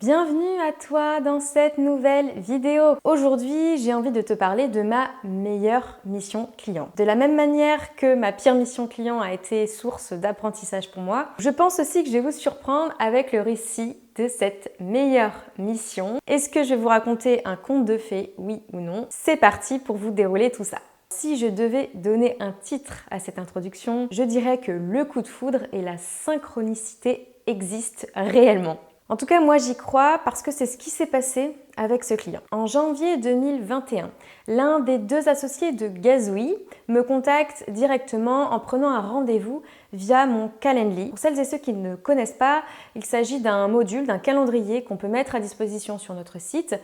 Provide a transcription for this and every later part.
Bienvenue à toi dans cette nouvelle vidéo. Aujourd'hui, j'ai envie de te parler de ma meilleure mission client. De la même manière que ma pire mission client a été source d'apprentissage pour moi, je pense aussi que je vais vous surprendre avec le récit de cette meilleure mission. Est-ce que je vais vous raconter un conte de fées, oui ou non? C'est parti pour vous dérouler tout ça. Si je devais donner un titre à cette introduction, je dirais que le coup de foudre et la synchronicité existent réellement. En tout cas, moi j'y crois parce que c'est ce qui s'est passé avec ce client. En janvier 2021, l'un des deux associés de Gazooey me contacte directement en prenant un rendez-vous via mon Calendly. Pour celles et ceux qui ne connaissent pas, il s'agit d'un module, d'un calendrier qu'on peut mettre à disposition sur notre site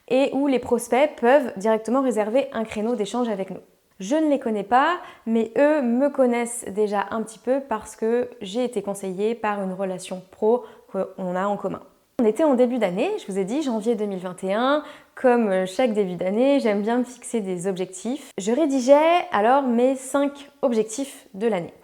et où les prospects peuvent directement réserver un créneau d'échange avec nous. Je ne les connais pas, mais eux me connaissent déjà un petit peu parce que j'ai été conseillée par une relation pro qu'on a en commun. On était en début d'année, je vous ai dit janvier 2021, comme chaque début d'année, j'aime bien me fixer des objectifs. Je rédigeais alors mes 5 objectifs de l'année.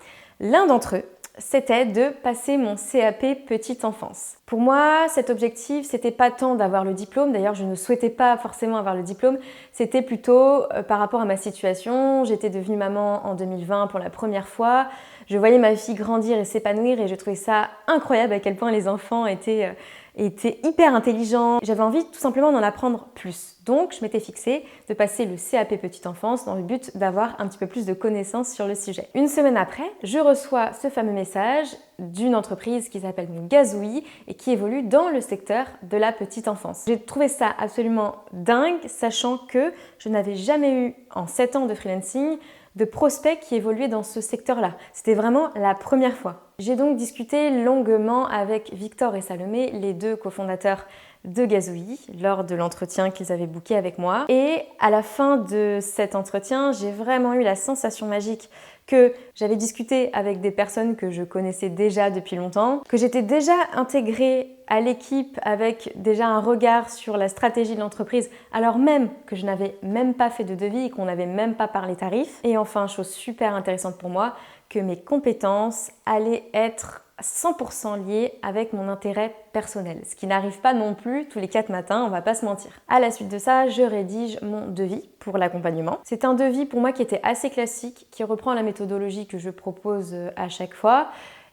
L'un d'entre eux, c'était de passer mon CAP petite enfance. Pour moi, cet objectif, c'était pas tant d'avoir le diplôme, d'ailleurs je ne souhaitais pas forcément avoir le diplôme, c'était plutôt par rapport à ma situation. J'étais devenue maman en 2020 pour la première fois, je voyais ma fille grandir et s'épanouir et je trouvais ça incroyable à quel point les enfants étaient hyper intelligents. J'avais envie tout simplement d'en apprendre plus. Donc, je m'étais fixée de passer le CAP petite enfance dans le but d'avoir un petit peu plus de connaissances sur le sujet. Une semaine après, je reçois ce fameux message d'une entreprise qui s'appelle Gazooey et qui évolue dans le secteur de la petite enfance. J'ai trouvé ça absolument dingue, sachant que je n'avais jamais eu en 7 ans de freelancing de prospects qui évoluaient dans ce secteur-là. C'était vraiment la première fois. J'ai donc discuté longuement avec Victor et Salomé, les deux cofondateurs de Gazooey, lors de l'entretien qu'ils avaient booké avec moi. Et à la fin de cet entretien, j'ai vraiment eu la sensation magique que j'avais discuté avec des personnes que je connaissais déjà depuis longtemps, que j'étais déjà intégrée à l'équipe avec déjà un regard sur la stratégie de l'entreprise, alors même que je n'avais même pas fait de devis et qu'on n'avait même pas parlé tarifs. Et enfin, chose super intéressante pour moi, que mes compétences allaient être 100% liées avec mon intérêt personnel, ce qui n'arrive pas non plus tous les 4 matins, on va pas se mentir. À la suite de ça, je rédige mon devis pour l'accompagnement. C'est un devis pour moi qui était assez classique, qui reprend la méthodologie que je propose à chaque fois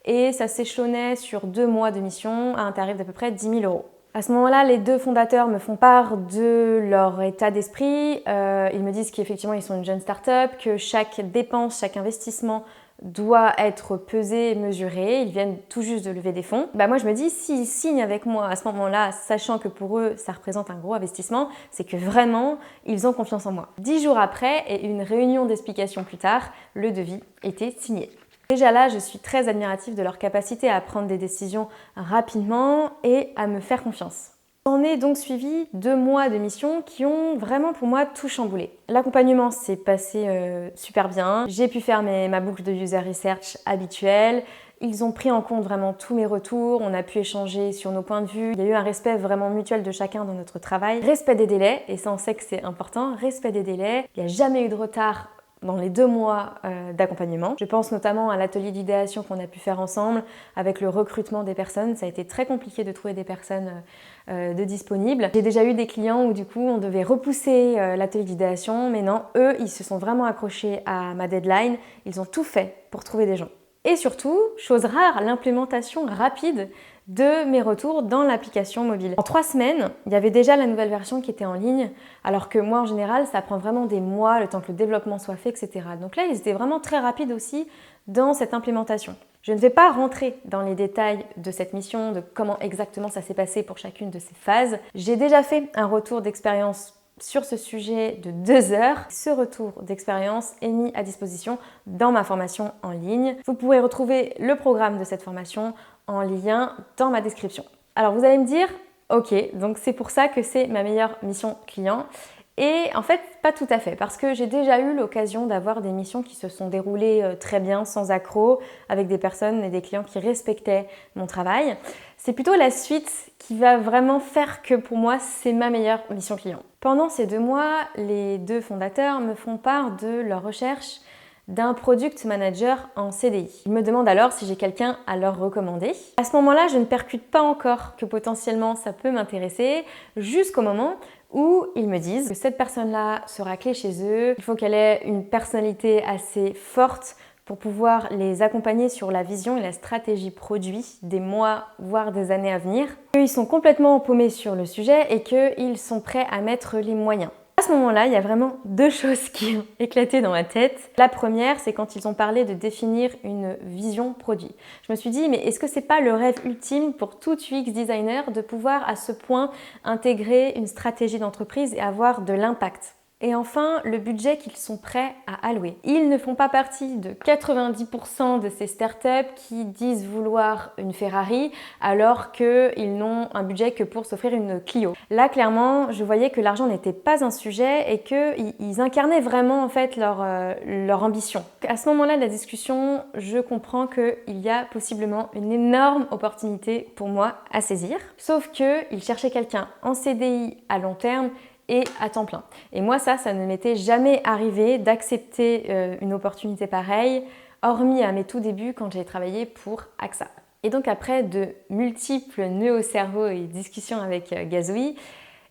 et ça s'échelonnait sur 2 mois de mission à un tarif d'à peu près 10 000 euros. À ce moment-là, les deux fondateurs me font part de leur état d'esprit. Ils me disent qu'effectivement, ils sont une jeune start-up, que chaque dépense, chaque investissement doit être pesé et mesuré. Ils viennent tout juste de lever des fonds. Moi, je me dis, s'ils signent avec moi à ce moment-là, sachant que pour eux, ça représente un gros investissement, c'est que vraiment, ils ont confiance en moi. 10 jours après et une réunion d'explication plus tard, le devis était signé. Déjà là, je suis très admirative de leur capacité à prendre des décisions rapidement et à me faire confiance. J'en ai donc suivi 2 mois de mission qui ont vraiment pour moi tout chamboulé. L'accompagnement s'est passé super bien. J'ai pu faire ma boucle de user research habituelle. Ils ont pris en compte vraiment tous mes retours. On a pu échanger sur nos points de vue. Il y a eu un respect vraiment mutuel de chacun dans notre travail. Respect des délais, et ça on sait que c'est important. Respect des délais. Il n'y a jamais eu de retard dans les 2 mois d'accompagnement. Je pense notamment à l'atelier d'idéation qu'on a pu faire ensemble avec le recrutement des personnes. Ça a été très compliqué de trouver des personnes de disponibles. J'ai déjà eu des clients où du coup on devait repousser l'atelier d'idéation, mais non, eux ils se sont vraiment accrochés à ma deadline. Ils ont tout fait pour trouver des gens. Et surtout, chose rare, l'implémentation rapide de mes retours dans l'application mobile. En 3 semaines, il y avait déjà la nouvelle version qui était en ligne, alors que moi en général, ça prend vraiment des mois, le temps que le développement soit fait, etc. Donc là, ils étaient vraiment très rapides aussi dans cette implémentation. Je ne vais pas rentrer dans les détails de cette mission, de comment exactement ça s'est passé pour chacune de ces phases. J'ai déjà fait un retour d'expérience sur ce sujet de 2 heures. Ce retour d'expérience est mis à disposition dans ma formation en ligne. Vous pourrez retrouver le programme de cette formation en lien dans ma description. Alors vous allez me dire, ok, donc c'est pour ça que c'est ma meilleure mission client. Et en fait, pas tout à fait, parce que j'ai déjà eu l'occasion d'avoir des missions qui se sont déroulées très bien, sans accroc, avec des personnes et des clients qui respectaient mon travail. C'est plutôt la suite qui va vraiment faire que pour moi, c'est ma meilleure mission client. Pendant ces 2 mois, les 2 fondateurs me font part de leur recherche d'un product manager en CDI. Ils me demandent alors si j'ai quelqu'un à leur recommander. À ce moment-là, je ne percute pas encore que potentiellement ça peut m'intéresser jusqu'au moment où ils me disent que cette personne-là sera clé chez eux, il faut qu'elle ait une personnalité assez forte pour pouvoir les accompagner sur la vision et la stratégie produit des mois, voire des années à venir. Qu'ils sont complètement paumés sur le sujet et qu'ils sont prêts à mettre les moyens. À ce moment-là, il y a vraiment deux choses qui ont éclaté dans ma tête. La première, c'est quand ils ont parlé de définir une vision produit. Je me suis dit, mais est-ce que c'est pas le rêve ultime pour tout UX designer de pouvoir à ce point intégrer une stratégie d'entreprise et avoir de l'impact ? Et enfin, le budget qu'ils sont prêts à allouer. Ils ne font pas partie de 90% de ces startups qui disent vouloir une Ferrari alors qu'ils n'ont un budget que pour s'offrir une Clio. Là, clairement, je voyais que l'argent n'était pas un sujet et qu'ils incarnaient vraiment en fait leur ambition. À ce moment-là de la discussion, je comprends qu'il y a possiblement une énorme opportunité pour moi à saisir. Sauf qu'ils cherchaient quelqu'un en CDI à long terme et à temps plein. Et moi, ça ne m'était jamais arrivé d'accepter une opportunité pareille, hormis à mes tout débuts quand j'ai travaillé pour AXA. Et donc après de multiples nœuds au cerveau et discussions avec Gazooey,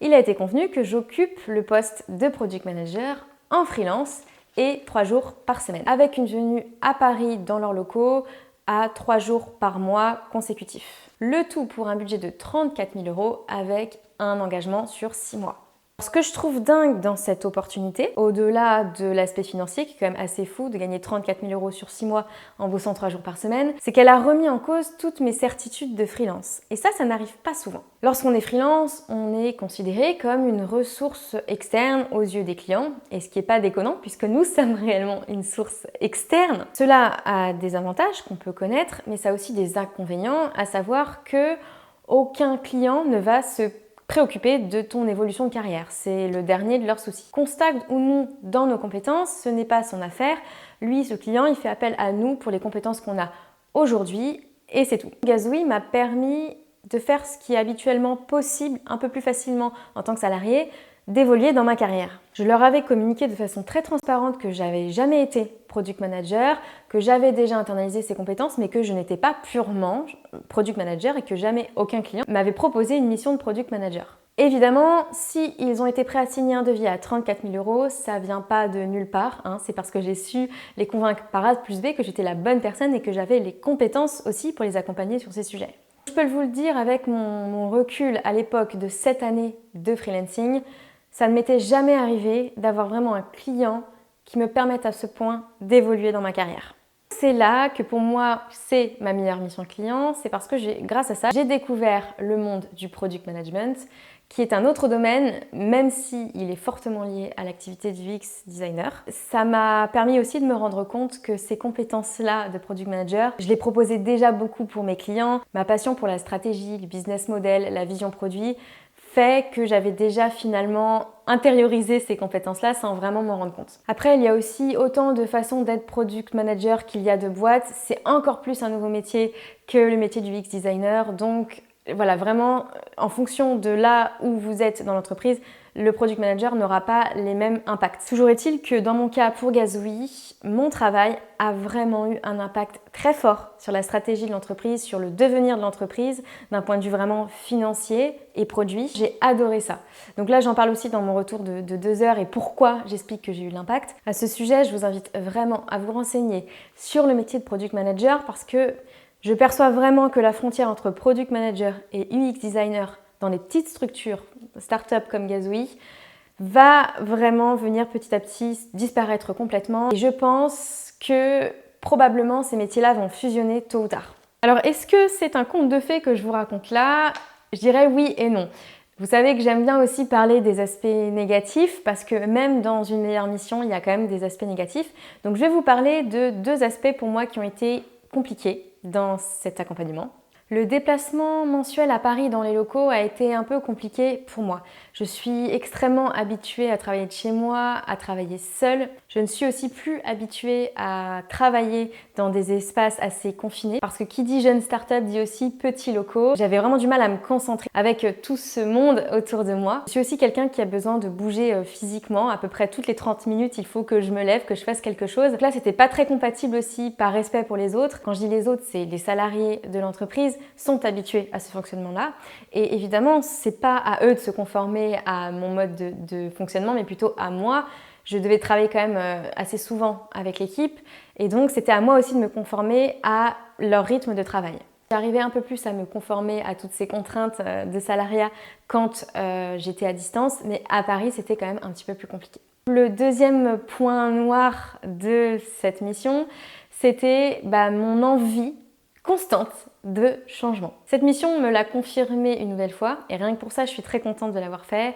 il a été convenu que j'occupe le poste de Product Manager en freelance et 3 jours par semaine, avec une venue à Paris dans leurs locaux à 3 jours par mois consécutifs. Le tout pour un budget de 34 000 € avec un engagement sur 6 mois. Ce que je trouve dingue dans cette opportunité, au-delà de l'aspect financier qui est quand même assez fou de gagner 34 000 € sur 6 mois en bossant 3 jours par semaine, c'est qu'elle a remis en cause toutes mes certitudes de freelance. Et ça n'arrive pas souvent. Lorsqu'on est freelance, on est considéré comme une ressource externe aux yeux des clients, et ce qui n'est pas déconnant puisque nous sommes réellement une source externe. Cela a des avantages qu'on peut connaître, mais ça a aussi des inconvénients, à savoir que aucun client ne va se préoccuper de ton évolution de carrière. C'est le dernier de leurs soucis. Qu'on stagne ou non dans nos compétences, ce n'est pas son affaire. Lui, ce client, il fait appel à nous pour les compétences qu'on a aujourd'hui et c'est tout. Gazooey m'a permis de faire ce qui est habituellement possible un peu plus facilement en tant que salarié, d'évoluer dans ma carrière. Je leur avais communiqué de façon très transparente que j'avais jamais été product manager, que j'avais déjà internalisé ces compétences, mais que je n'étais pas purement product manager et que jamais aucun client m'avait proposé une mission de product manager. Évidemment, si ils ont été prêts à signer un devis à 34 000 €, ça vient pas de nulle part, c'est parce que j'ai su les convaincre par A plus B que j'étais la bonne personne et que j'avais les compétences aussi pour les accompagner sur ces sujets. Je peux vous le dire avec mon recul à l'époque de 7 années de freelancing, ça ne m'était jamais arrivé d'avoir vraiment un client qui me permette à ce point d'évoluer dans ma carrière. C'est là que pour moi, c'est ma meilleure mission client, c'est parce que grâce à ça, j'ai découvert le monde du product management, qui est un autre domaine, même s'il est fortement lié à l'activité du UX designer. Ça m'a permis aussi de me rendre compte que ces compétences-là de product manager, je les proposais déjà beaucoup pour mes clients. Ma passion pour la stratégie, le business model, la vision produit, fait que j'avais déjà finalement intériorisé ces compétences-là sans vraiment m'en rendre compte. Après, il y a aussi autant de façons d'être product manager qu'il y a de boîtes. C'est encore plus un nouveau métier que le métier du UX designer. Donc voilà, vraiment, en fonction de là où vous êtes dans l'entreprise, le product manager n'aura pas les mêmes impacts. Toujours est-il que dans mon cas pour Gazooey, mon travail a vraiment eu un impact très fort sur la stratégie de l'entreprise, sur le devenir de l'entreprise, d'un point de vue vraiment financier et produit. J'ai adoré ça. Donc là, j'en parle aussi dans mon retour de 2 heures et pourquoi j'explique que j'ai eu l'impact. À ce sujet, je vous invite vraiment à vous renseigner sur le métier de product manager parce que je perçois vraiment que la frontière entre product manager et UX designer dans les petites structures, start-up comme Gazooey, va vraiment venir petit à petit disparaître complètement. Et je pense que probablement ces métiers-là vont fusionner tôt ou tard. Alors est-ce que c'est un conte de fées que je vous raconte là? Je dirais oui et non. Vous savez que j'aime bien aussi parler des aspects négatifs parce que même dans une meilleure mission, il y a quand même des aspects négatifs. Donc je vais vous parler de 2 aspects pour moi qui ont été compliqués dans cet accompagnement. Le déplacement mensuel à Paris dans les locaux a été un peu compliqué pour moi. Je suis extrêmement habituée à travailler de chez moi, à travailler seule. Je ne suis aussi plus habituée à travailler dans des espaces assez confinés parce que qui dit jeune start-up dit aussi petits locaux. J'avais vraiment du mal à me concentrer avec tout ce monde autour de moi. Je suis aussi quelqu'un qui a besoin de bouger physiquement. À peu près toutes les 30 minutes, il faut que je me lève, que je fasse quelque chose. Donc là, c'était pas très compatible aussi par respect pour les autres. Quand je dis les autres, c'est les salariés de l'entreprise sont habitués à ce fonctionnement-là. Et évidemment, c'est pas à eux de se conformer à mon mode de fonctionnement, mais plutôt à moi. Je devais travailler quand même assez souvent avec l'équipe et donc c'était à moi aussi de me conformer à leur rythme de travail. J'arrivais un peu plus à me conformer à toutes ces contraintes de salariat quand j'étais à distance, mais à Paris, c'était quand même un petit peu plus compliqué. Le deuxième point noir de cette mission, c'était mon envie constante de changement. Cette mission me l'a confirmé une nouvelle fois et rien que pour ça, je suis très contente de l'avoir fait.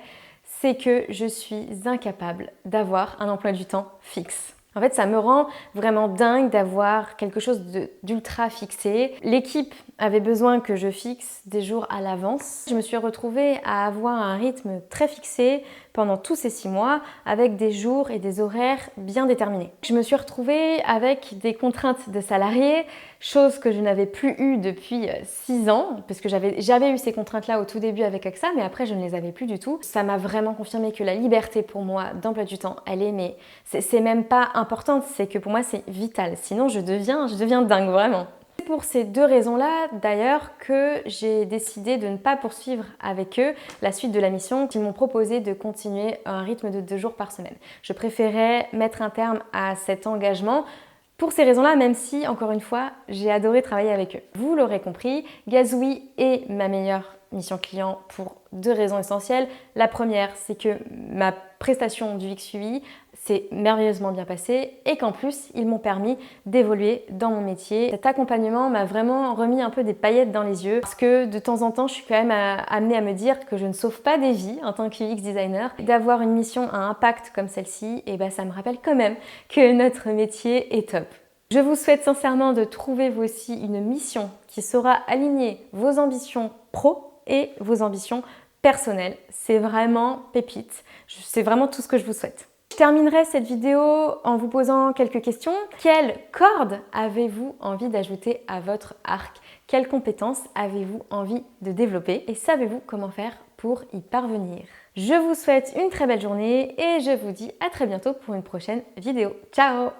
C'est que je suis incapable d'avoir un emploi du temps fixe. En fait, ça me rend vraiment dingue d'avoir quelque chose d'ultra fixé. L'équipe avait besoin que je fixe des jours à l'avance. Je me suis retrouvée à avoir un rythme très fixé pendant tous ces 6 mois avec des jours et des horaires bien déterminés. Je me suis retrouvée avec des contraintes de salariés, chose que je n'avais plus eue depuis 6 ans, parce que j'avais eu ces contraintes-là au tout début avec AXA, mais après je ne les avais plus du tout. Ça m'a vraiment confirmé que la liberté pour moi d'emploi du temps, elle est, mais c'est même pas importante, c'est que pour moi c'est vital. Sinon je deviens dingue vraiment. C'est pour ces deux raisons-là, d'ailleurs, que j'ai décidé de ne pas poursuivre avec eux la suite de la mission. Ils m'ont proposé de continuer à un rythme de 2 jours par semaine. Je préférais mettre un terme à cet engagement pour ces raisons-là, même si, encore une fois, j'ai adoré travailler avec eux. Vous l'aurez compris, Gazouille est ma meilleure mission client pour 2 raisons essentielles. La première, c'est que ma prestation du XUI s'est merveilleusement bien passée et qu'en plus, ils m'ont permis d'évoluer dans mon métier. Cet accompagnement m'a vraiment remis un peu des paillettes dans les yeux parce que de temps en temps, je suis quand même amenée à me dire que je ne sauve pas des vies en tant que UX designer. D'avoir une mission à impact comme celle-ci, et ça me rappelle quand même que notre métier est top. Je vous souhaite sincèrement de trouver vous aussi une mission qui saura aligner vos ambitions pro et vos ambitions personnelles. C'est vraiment pépite. C'est vraiment tout ce que je vous souhaite. Je terminerai cette vidéo en vous posant quelques questions. Quelle corde avez-vous envie d'ajouter à votre arc? Quelles compétences avez-vous envie de développer? Et savez-vous comment faire pour y parvenir? Je vous souhaite une très belle journée et je vous dis à très bientôt pour une prochaine vidéo. Ciao!